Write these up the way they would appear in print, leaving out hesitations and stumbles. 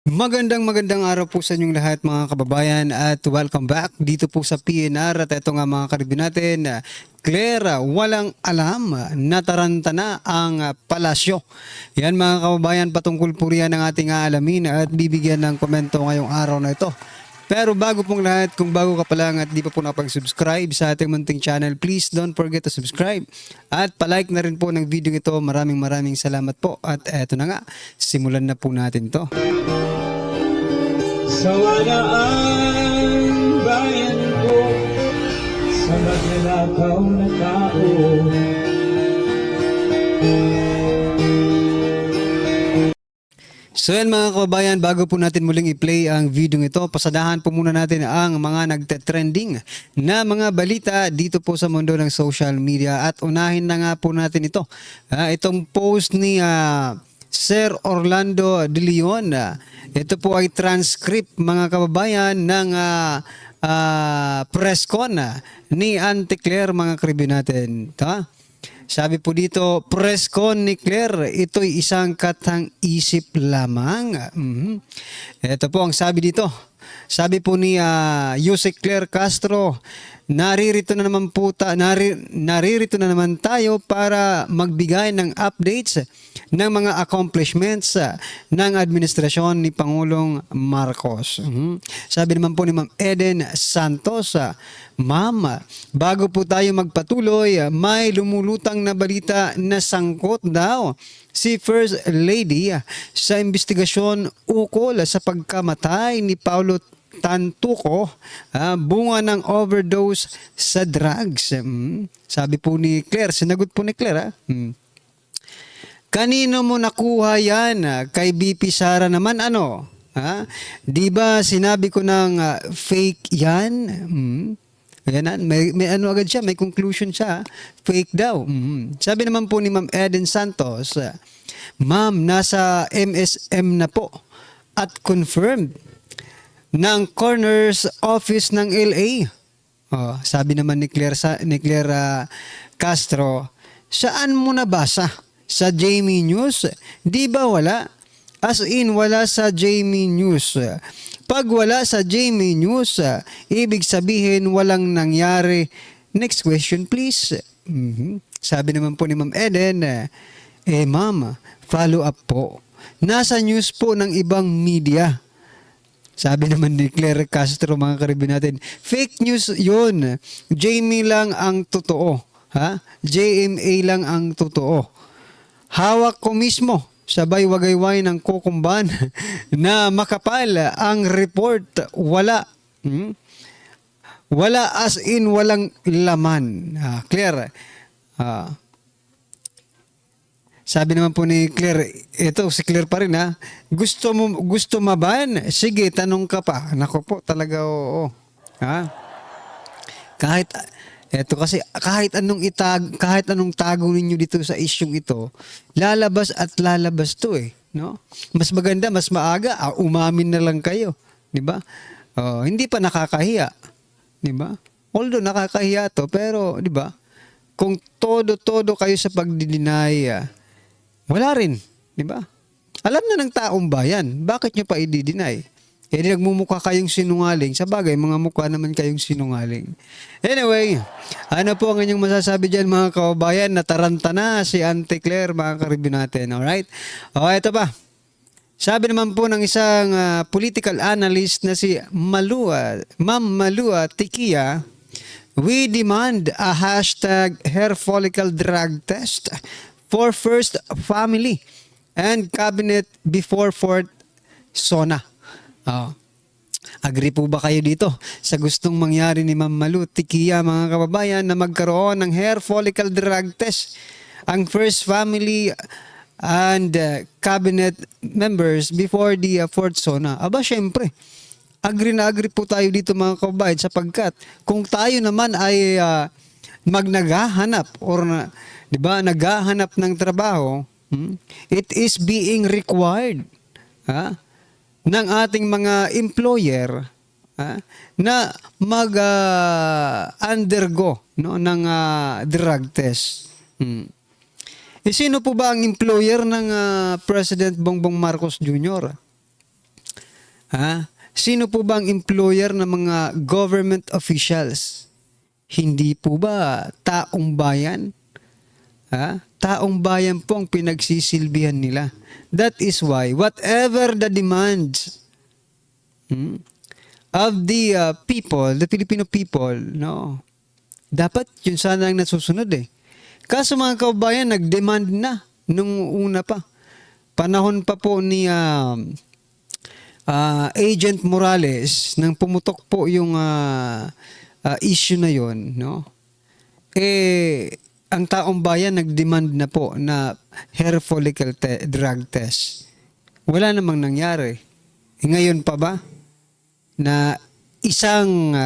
Magandang araw po sa inyong lahat mga kababayan at welcome back dito po sa PNR at ito nga mga karibyo natin. Claire, walang alam, nataranta na ang palasyo. Yan mga kababayan, patungkol po riyan ang ating aalamin at bibigyan ng komento ngayong araw na ito. Pero bago pong lahat, kung bago ka pa lang at di pa po nakapag-subscribe sa ating munting channel, please don't forget to subscribe. At palike na rin po ng video ito. Maraming salamat po. At eto na nga, simulan na po natin to. Sawa ang bayan ko sa magnanakaw na tao. So yan mga kababayan, bago po natin muling i-play ang video ito, pasadahan po muna natin ang mga nagte-trending na mga balita dito po sa mundo ng social media. At unahin na nga po natin ito. Itong post ni Sir Orlando De Leon. Ito po ay transcript mga kababayan ng press con ni Auntie Claire mga karibyo natin. Sabi po dito, press con ni Claire, ito'y isang katang-isip lamang. Ito po ang sabi dito. Sabi po ni Yusek Claire Castro, naririto na naman tayo para magbigay ng updates ng mga accomplishments ng administrasyon ni Pangulong Marcos. Sabi naman po ni Ma'am Eden Santos, Ma'am, bago po tayo magpatuloy, may lumulutang na balita na sangkot daw si First Lady sa investigasyon ukol sa pagkamatay ni Paulo Tantuco, bunga ng overdose sa drugs. Sabi po ni Claire, sinagot po ni Claire, kanino mo nakuha yan? Kay BP Sara naman ano? Di ba sinabi ko ng fake yan? Ayan, may ano agad siya, may conclusion siya, fake daw. Sabi naman po ni Ma'am Eden Santos, Ma'am, nasa MSM na po at confirmed ng coroner's office ng LA. Sabi naman ni Claire Castro, saan mo nabasa? Sa Jamie News? Di ba wala? As in, wala sa Jamie News. Pag wala sa Jamie News, ibig sabihin walang nangyari. Next question please. Sabi naman po ni Ma'am Eden, Ma'am, follow up po. Nasa news po ng ibang media. Sabi naman ni Claire Castro mga karibyo natin, fake news yun. Jamie lang ang totoo. JMA lang ang totoo. Hawak ko mismo, sabay wagayway ng kukumban na makapal ang report. Wala. Wala as in walang laman. Claire. Sabi naman po ni Claire, ito si Claire pa rin gusto maban? Sige, tanong ka pa. Nako po, talaga oo. Kahit anong tago ninyo dito sa isyung ito, lalabas at lalabas to no? Mas maganda, mas maaga, umamin na lang kayo, di ba? Hindi pa nakakahiya, di ba? Although nakakahiya to, pero di ba? Kung todo kayo sa pagdi-deny, wala rin, di ba? Alam na ng taong bayan, bakit nyo pa i-deny? Nagmumukha kayong sinungaling. Sa bagay, mga mukha naman kayong sinungaling. Anyway, ano po ang inyong masasabi dyan mga kababayan? Nataranta na si Auntie Claire, mga karibyo natin. Alright? Ito pa. Sabi naman po ng isang political analyst na si Ma'am Malua Tikia, we demand a hashtag hair follicle drug test for first family and cabinet before fourth SONA. Agree po ba kayo dito sa gustong mangyari ni Ma'am Malu Tikia mga kababayan na magkaroon ng hair follicle drug test ang first family and cabinet members before the fourth SONA? Aba syempre, agree po tayo dito mga kababayan sapagkat kung tayo naman ay naghahanap or di ba naghahanap ng trabaho, it is being required ng ating mga employer na mag-undergo ng drug test. Sino po ba ang employer ng President Bongbong Marcos Jr.? Sino po ba ang employer ng mga government officials? Hindi po ba taong bayan? Taong bayan po ang pinagsisilbihan nila. That is why whatever the demands of the people, the Filipino people, no, dapat yun sana ang nasusunod eh. Kaso mga kababayan, nag-demand na nung una pa. Panahon pa po ni Agent Morales nang pumutok po yung issue na yon, no? Ang taong bayan nag-demand na po na hair follicle drug test. Wala namang nangyari. Ngayon pa ba na isang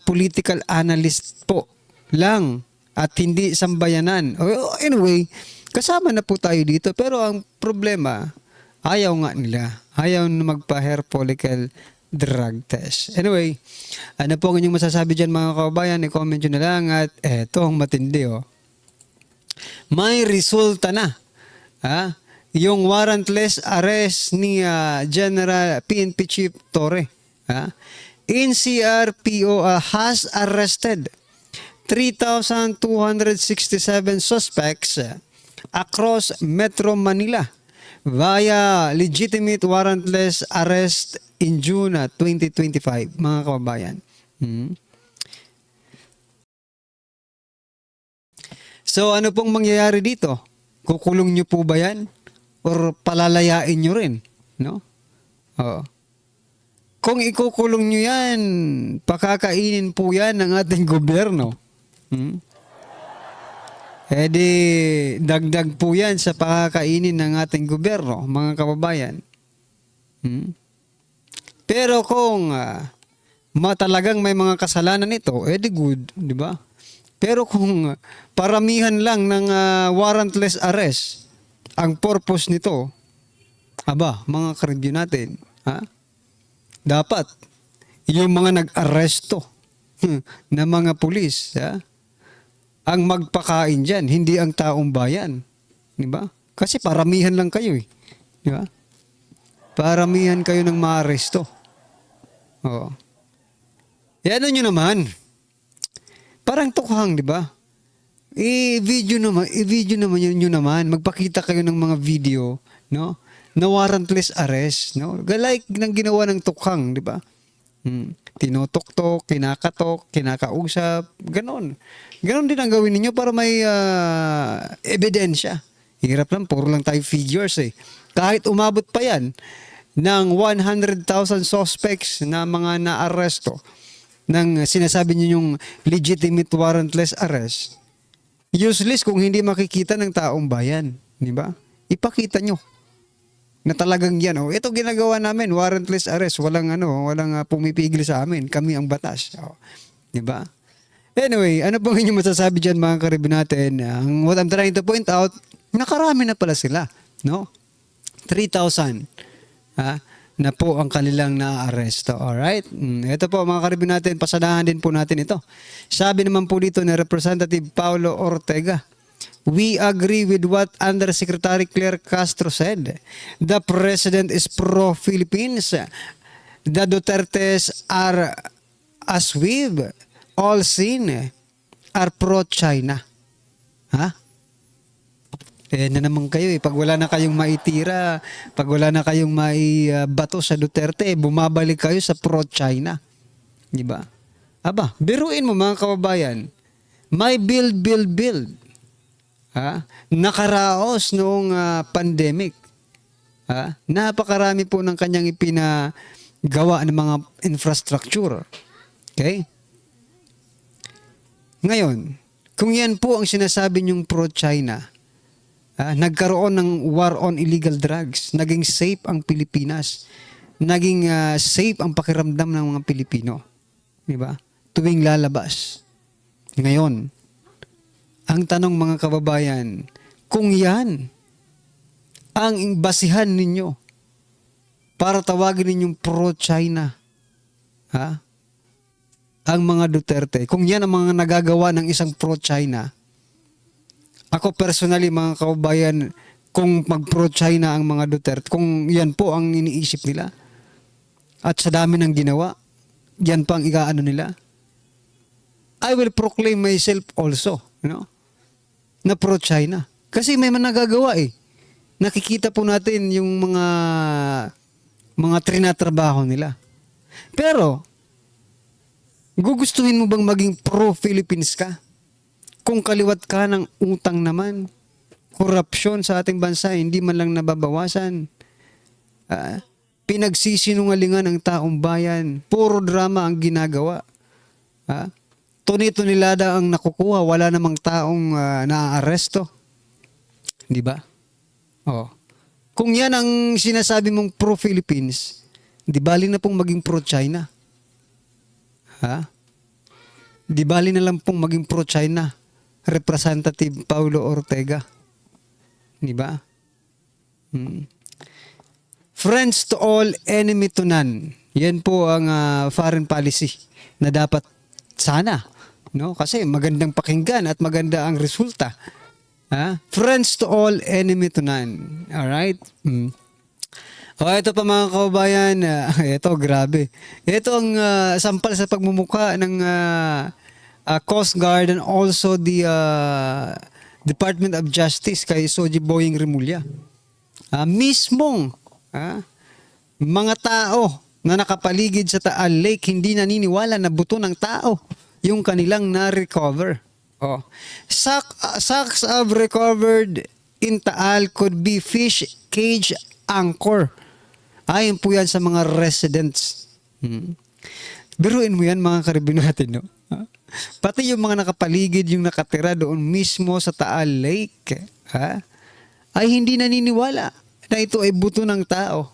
political analyst po lang at hindi sambayanan. Anyway, kasama na po tayo dito, pero ang problema, ayaw nga nila. Ayaw na magpa-hair follicle drug test. Anyway, ano po ang inyong masasabi dyan mga kababayan? I-comment nyo na lang at eto ang matindi May resulta na. Yung warrantless arrest ni General PNP Chief Torre. NCRPO has arrested 3,267 suspects across Metro Manila via legitimate warrantless arrest in June 2025, mga kababayan. So ano pong mangyayari dito? Kukulong nyo po ba yan? Or palalayain nyo rin? No? Oo. Kung ikukulong nyo yan, pakakainin po yan ng ating gobyerno. Di dagdag po yan sa pakakainin ng ating gobyerno, mga kababayan. Pero kung talagang may mga kasalanan ito, di good, di ba? Pero kung paramihan lang ng warrantless arrest, ang purpose nito, mga ka-review natin, dapat yung mga nag-aresto na mga pulis, ang magpakain dyan, hindi ang taong bayan. Di ba? Kasi paramihan lang kayo eh. Di ba? Paramihan kayo ng maaresto. Oo. Ano nyo naman? Parang tukhang, di ba? I-video naman yun naman. Magpakita kayo ng mga video, no? Na warrantless arrest, no? Like nang ginawa ng tukhang, di ba? Tinutok-tok, kinakatok, kinakausap, ganon. Ganon din ang gawin ninyo para may ebidensya. Hirap lang, puro lang tayo figures eh. Kahit umabot pa yan ng 100,000 suspects na mga naaresto ng sinasabi niyo yung legitimate warrantless arrest, useless kung hindi makikita ng taong bayan. Di ba? Ipakita nyo na talagang yan. Ito ginagawa namin, warrantless arrest. Walang pumipigil sa amin. Kami ang batas. Di ba? Anyway, ano pong inyong masasabi dyan mga karibin natin? What I'm trying to point out, nakarami na pala sila. No? 3,000 na po ang kanilang na-arresto. Alright? Ito po mga karibin natin, pasadahan din po natin ito. Sabi naman po dito ni Representative Paulo Ortega, we agree with what Undersecretary Claire Castro said. The President is pro-Philippines. The Dutertes are, as we've all seen, are pro-China. Na naman kayo pag wala na kayong maitira, pag wala na kayong maibato sa Duterte, bumabalik kayo sa pro-China. Di ba? Biruin mo mga kababayan, may build. Nakaraos noong pandemic. Napakarami po ng kanyang ipinagawa ng mga infrastructure. Okay? Ngayon, kung yan po ang sinasabi niyong pro-China, nagkaroon ng war on illegal drugs, naging safe ang Pilipinas, naging safe ang pakiramdam ng mga Pilipino. Diba? Tuwing lalabas. Ngayon, ang tanong mga kababayan, kung yan ang basihan ninyo para tawagin ninyong pro-China, ang mga Duterte, kung yan ang mga nagagawa ng isang pro-China, ako personally mga kababayan, kung mag-pro-China ang mga Duterte, kung yan po ang iniisip nila. At sa dami ng ginawa, yan pa ang ikaano nila. I will proclaim myself also, na pro-China. Kasi may man nagagawa eh. Nakikita po natin yung mga trinatrabaho nila. Pero, gugustuhin mo bang maging pro-Philippines ka? Kung kaliwat ka ng utang naman, korupsyon sa ating bansa, hindi man lang nababawasan. Pinagsisinungalingan ng taong bayan. Puro drama ang ginagawa. Tuni-tunilada ang nakukuha. Wala namang taong naaaresto. Di ba? Oh. Kung yan ang sinasabi mong pro-Philippines, di bali na pong maging pro-China. Di bali na lang pong maging pro-China. Representative Paulo Ortega. Di ba? Friends to all, enemy to none. Yan po ang foreign policy na dapat sana. Kasi magandang pakinggan at maganda ang resulta. Friends to all, enemy to none. Alright? Ito pa mga kababayan. Ito, grabe. Ito ang sampal sa pagmumukha ng Coast Guard and also the Department of Justice kay Soji Boying Rimulya. Mismong mga tao na nakapaligid sa Taal Lake hindi naniniwala na buto ng tao yung kanilang na-recover. Sacks of recovered in Taal could be fish cage anchor. Ayon po yan sa mga residents. Biruin mo yan mga karibino natin, Pati yung mga nakapaligid, yung nakatira doon mismo sa Taal Lake, ay hindi naniniwala na ito ay buto ng tao.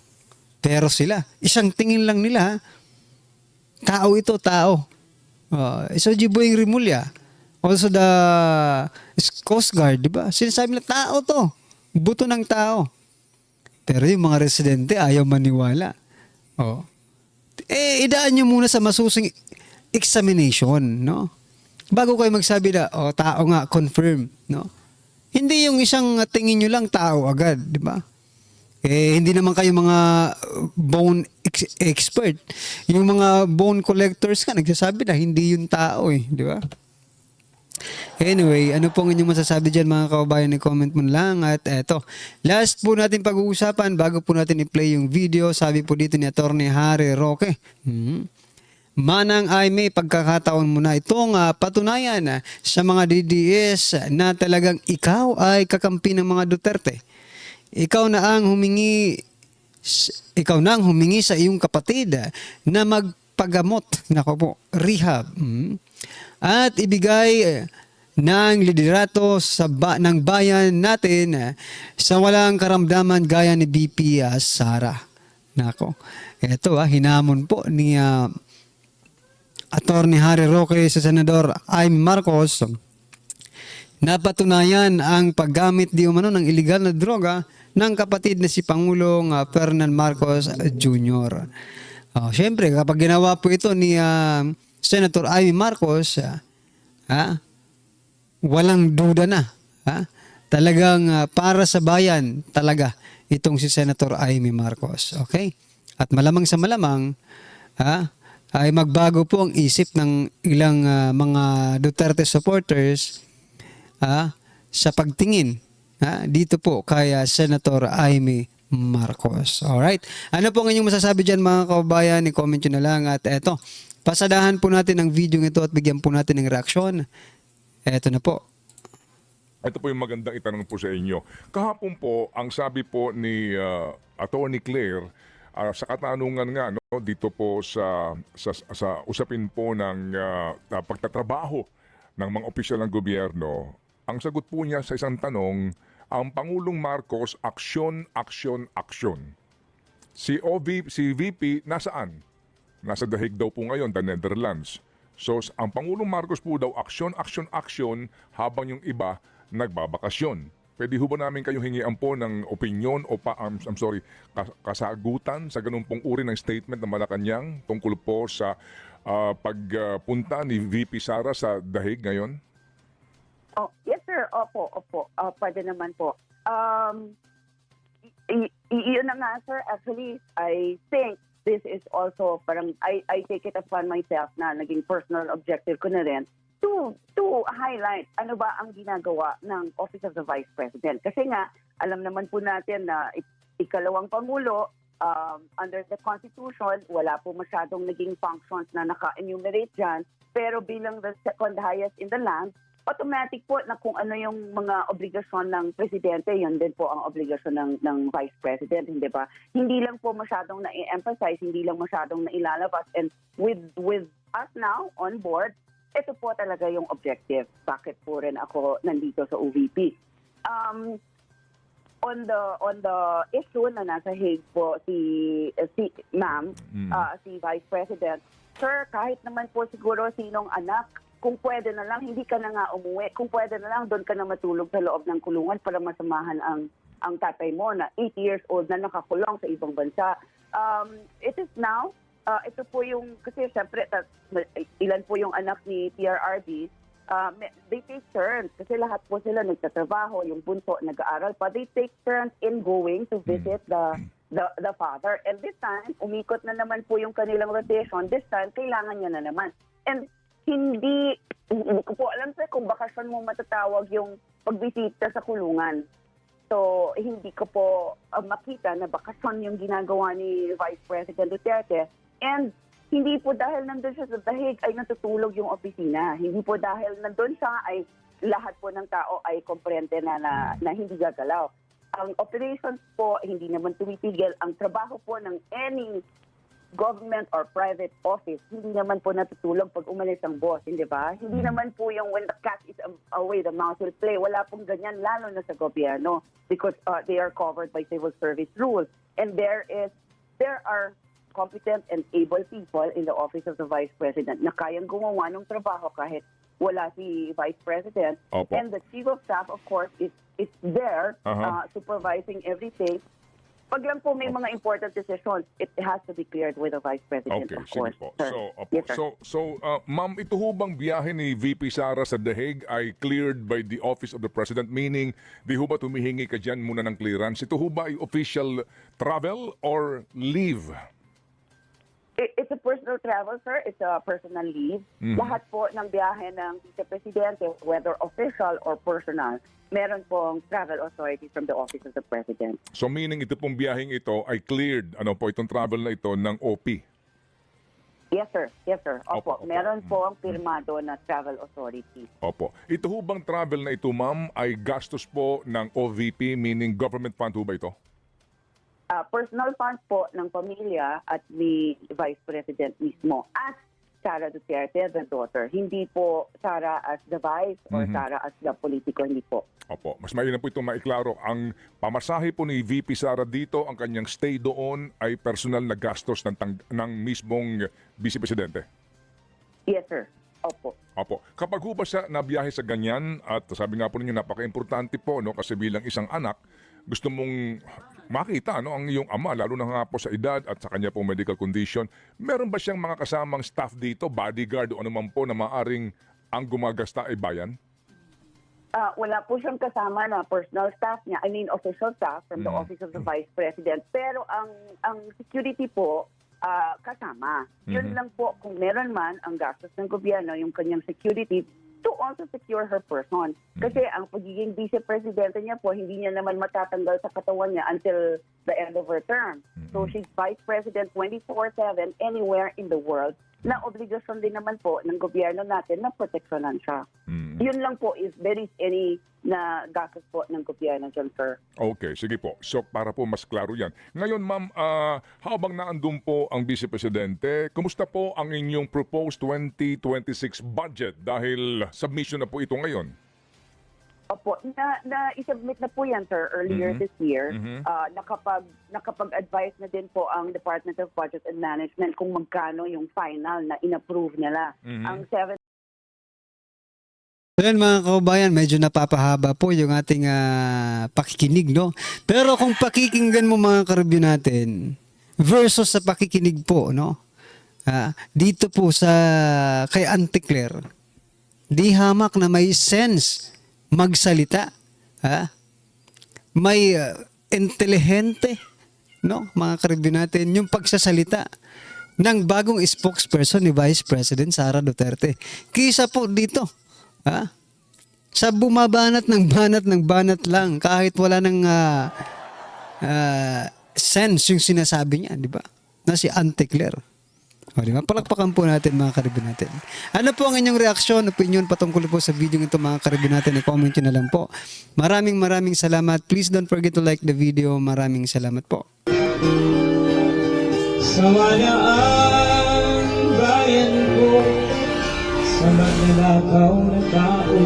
Pero sila, isang tingin lang nila, tao ito, tao. So, Jiboying Rimulya, also the Coast Guard, di ba? Sinasabi nila, tao to, buto ng tao. Pero yung mga residente ayaw maniwala. Idaan nyo muna sa masusing examination, bago kayo magsabi na, tao nga, confirm, Hindi yung isang tingin nyo lang tao agad, di ba? Hindi naman kayo mga bone expert. Yung mga bone collectors ka, nagsasabi na hindi yung tao di ba? Anyway, ano pong inyong masasabi dyan mga kababayan? I-comment mo lang. At eto, last po natin pag-uusapan bago po natin i-play yung video. Sabi po dito ni Atty. Harry Roque. Manang ay may pagkakataon mo na itong patunayan sa mga DDS na talagang ikaw ay kakampi ng mga Duterte. Ikaw na ang humingi sa iyong kapatid na magpagamot, rehab. At ibigay ng liderato ng bayan natin sa walang karamdaman gaya ni BP Sara. Ito hinamon po ni Atty. Harry Roque sa Senador Amy Marcos. Napatunayan ang paggamit di umano ng illegal na droga ng kapatid na si Pangulong Ferdinand Marcos Jr. Siyempre, kapag ginawa po ito ni Senator Amy Marcos, walang duda na. Talagang para sa bayan talaga itong si Senator Amy Marcos. Okay? At malamang sa malamang, ay magbago po ang isip ng ilang mga Duterte supporters sa pagtingin dito po kay Senator Amy Marcos. Alright? Ano po ang inyong masasabi dyan mga kababayan? I-comment nyo na lang. At eto, pasadahan po natin ang video ito at bigyan po natin ng reaksyon. Eto na po. Ito po yung magandang itanong po sa inyo. Kahapon po, ang sabi po ni Attorney Claire, sa katanungan nga dito po sa usapin po ng pagtatrabaho ng mga opisyal ng gobyerno, ang sagot po niya sa isang tanong, ang Pangulong Marcos, aksyon, aksyon, aksyon. Si VP nasaan? Nasa The Hague daw po ngayon, the Netherlands. So, ang Pangulong Marcos po daw, aksyon, aksyon, aksyon, habang yung iba nagbabakasyon. Pwede ho ba namin kayong hingian po ng opinion o kasagutan sa ganun pong uri ng statement ng Malacanang tungkol po sa pagpunta ni VP Sara sa The Hague ngayon? Yes sir, opo. Pwede naman po. Yun na nga, sir. Actually, I think this is also parang I take it upon myself na naging personal objective ko na rin to highlight ano ba ang ginagawa ng Office of the Vice President. Kasi nga, alam naman po natin na ikalawang Pangulo, under the Constitution, wala po masyadong naging functions na naka-enumerate dyan. Pero bilang the second highest in the land, automatic po na kung ano yung mga obligasyon ng presidente, yun din po ang obligasyon ng vice president, hindi ba? Hindi lang po masyadong na-emphasize, hindi lang masyadong nailalabas. And with us now on board, ito po talaga yung objective. Bakit po rin ako nandito sa OVP? On the issue na nasa Hague po si ma'am, si Vice President, sir, kahit naman po siguro sinong anak, kung pwede na lang, hindi ka na nga umuwi. Kung pwede na lang, doon ka na matulog sa loob ng kulungan para masamahan ang tatay mo na 8 years old na nakakulong sa ibang bansa. It is now, ito po yung, kasi syempre, ilan po yung anak ni PRRD, they take turns kasi lahat po sila nagtatrabaho, yung bunso nag-aaral pa. They take turns in going to visit the father. And this time, umikot na naman po yung kanilang rotation. This time, kailangan niya na naman. And hindi ko po alam sir kung bakasyon mo matatawag yung pagbisita sa kulungan. So, hindi ko po makita na bakasyon yung ginagawa ni Vice President Duterte. And hindi po dahil nandun siya sa Dahig ay natutulog yung opisina. Hindi po dahil nandun siya ay lahat po ng tao ay komprente na hindi gagalaw. Ang operations po hindi naman tumitigil. Ang trabaho po ng any government or private office, hindi naman po natutulog pag umalis ang boss, hindi ba? Hindi naman po yung when the cat is away, the mouse will play. Wala pong ganyan, lalo na sa gobyerno because they are covered by civil service rules. And there are competent and able people in the Office of the Vice President na kayang gumawa ng trabaho kahit wala si Vice President. Opo. And the Chief of Staff, of course, is there supervising everything. Pag lang po may mga important decisions, it has to be cleared with the Vice President, Okay, of sige course. po. Sir. So, opo. Yes, sir. Ma'am, ito ho bang biyahe ni VP Sara sa The Hague ay cleared by the Office of the President? Meaning, di ho ba tumihingi ka dyan muna ng clearance? Ito ho ba ay official travel or leave? It's a personal travel, sir. It's a personal leave. Lahat po ng biyahe ng Vice Presidente, whether official or personal, meron pong travel authority from the Office of the President. So meaning ito pong biyaheng ito ay cleared, ano po, itong travel na ito ng OP? Yes, sir. Yes, sir. Opo, Opo. opo. Meron po ang pirmado na travel authority. Opo. Ito ho bang travel na ito, ma'am, ay gastos po ng OVP, meaning government fund ho ba ito? Personal funds po ng pamilya at ni Vice President mismo as Sara Duterte, the daughter. Hindi po Sara as the vice or Sara as the politiko, hindi po. Opo. Mas mainam po itong maiklaro. Ang pamasahe po ni VP Sara dito, ang kanyang stay doon ay personal na gastos ng mismong Vice Presidente. Yes, sir. Opo. Opo. Kapag ho ba siya nabiyahe sa ganyan, at sabi nga po ninyo, napaka-importante po, no, kasi bilang isang anak, gusto mong makita ang iyong ama, lalo na nga po sa edad at sa kanya pong medical condition. Meron ba siyang mga kasamang staff dito, bodyguard o anuman po na maaring ang gumagasta ay bayan? Wala po siyang kasama na personal staff niya, I mean official staff from the Office of the Vice President. Pero ang security po, kasama. Yun lang po, kung meron man ang gastos ng gobyerno, yung kanyang security, to also secure her person. Kasi ang pagiging vice-presidente niya po, hindi niya naman matatanggal sa katawan niya until the end of her term. So she's vice president 24/7 anywhere in the world na obligasyon din naman po ng gobyerno natin na proteksyonan siya. Yun lang po if there is any na gastos po ng gobyerno dyan, sir. Okay, sige po. So para po mas klaro yan. Ngayon ma'am, habang naandun po ang Vice Presidente, kumusta po ang inyong proposed 2026 budget dahil submission na po ito ngayon? Opo, na-submit na po yan, sir, earlier this year. Nakapag-advise na din po ang Department of Budget and Management kung magkano yung final na in-approve nila. Ang 7 Ayan mga kaubayan, medyo napapahaba po yung ating pakikinig, no? Pero kung pakikinggan mo mga kareview natin, versus sa pakikinig po, no? Dito po sa kay Auntie Claire, di hamak na may sense magsalita. May intelihente, no, mga karibyo natin, yung pagsasalita ng bagong spokesperson ni Vice President Sara Duterte. Kisa po dito, sa bumabanat ng banat lang, kahit wala ng sense yung sinasabi niya, di ba? Na si Auntie Claire. O, di ba? Palakpakan po natin, mga karibyo natin. Ano po ang inyong reaksyon, opinion patungkol po sa video ito, mga karibyo natin? I-comment nyo na lang po. Maraming salamat. Please don't forget to like the video. Maraming salamat po. Sawa na ang bayan ko sa magnanakaw na tao.